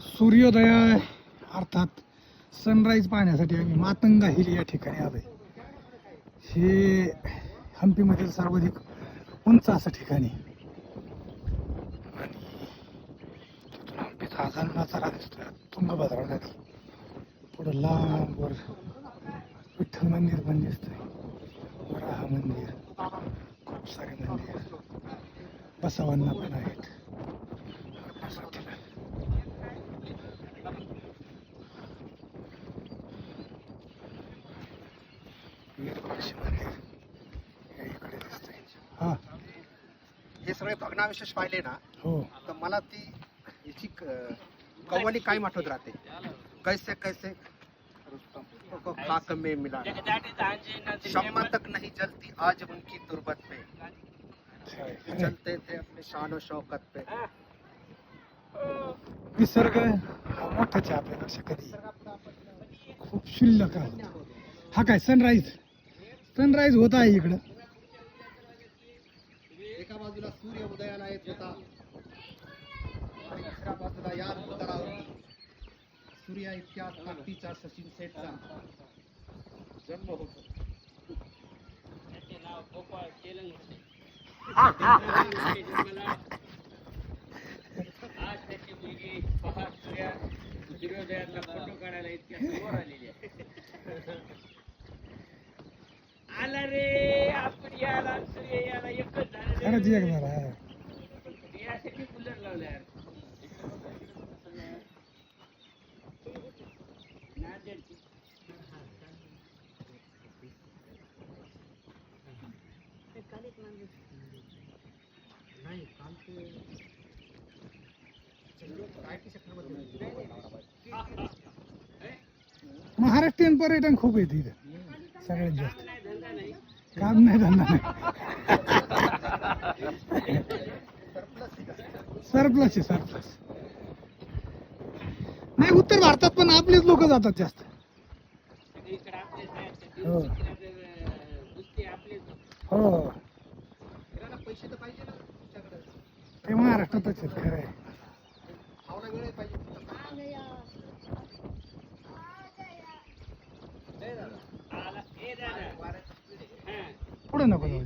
सूर्योदय अर्थात सनराईज पाहण्यासाठी आम्ही मातंगा हिल या ठिकाणी आलोय. हे हम्पीमधील सर्वाधिक उंच असं ठिकाणी आणि तिथून हम्पीचा अजून नजारा दिसतोय. तुंगभद्रा नदी पुढं लांबवर विठ्ठल मंदिर पण दिसतंय, वराह मंदिर, खूप सारे मंदिर, बसवांना पण आहेत. वीरपक्षी मंदिर हे इकडे दिसतंय. हा हे सगळे भग्नावशेष पाहिले ना, हो तर मला ती याची कव्वाली काय आठवत राहते. कैसे कैसे को खाक में मिला, शम्मा तक नहीं जलती आज उनकी तुरबत पे, चलते थे अपने शान और शौकत पे. निसर्ग हा मोठाच आहे आपल्यापेक्षा कधी, खूप शुल्लक आहे. हा काय सनराईज होत आहे इकडं. एका बाजूला सूर्य उदयाला येत होता आणि दुसऱ्या बाजूला याद उतारा होती. सूर्या इतक्या ताकदीचा सचिन सेठचा जन्म होतो. सूर्योदयातला फोटो काढायला इतक्या समोर आलेली आहे. आला रे आपण याला सूर्य याला एकच झालं. खरंच एक जरा यासाठी कूलर लावला यार. महाराष्ट्रीयन पर्यटन खूप येते इथं सगळ्यात जास्त. काम नाही धंदा नाही, सरप्लस आहे सरप्लस. नाही उत्तर भारतात पण आपलेच लोक जातात जास्त. हो हो पैसे तर पाहिजे ना तुमच्याकडे. ते महाराष्ट्रातच आहेत खरं आहे. खावला वेळ पाहिजे. पुढे नको जाऊ.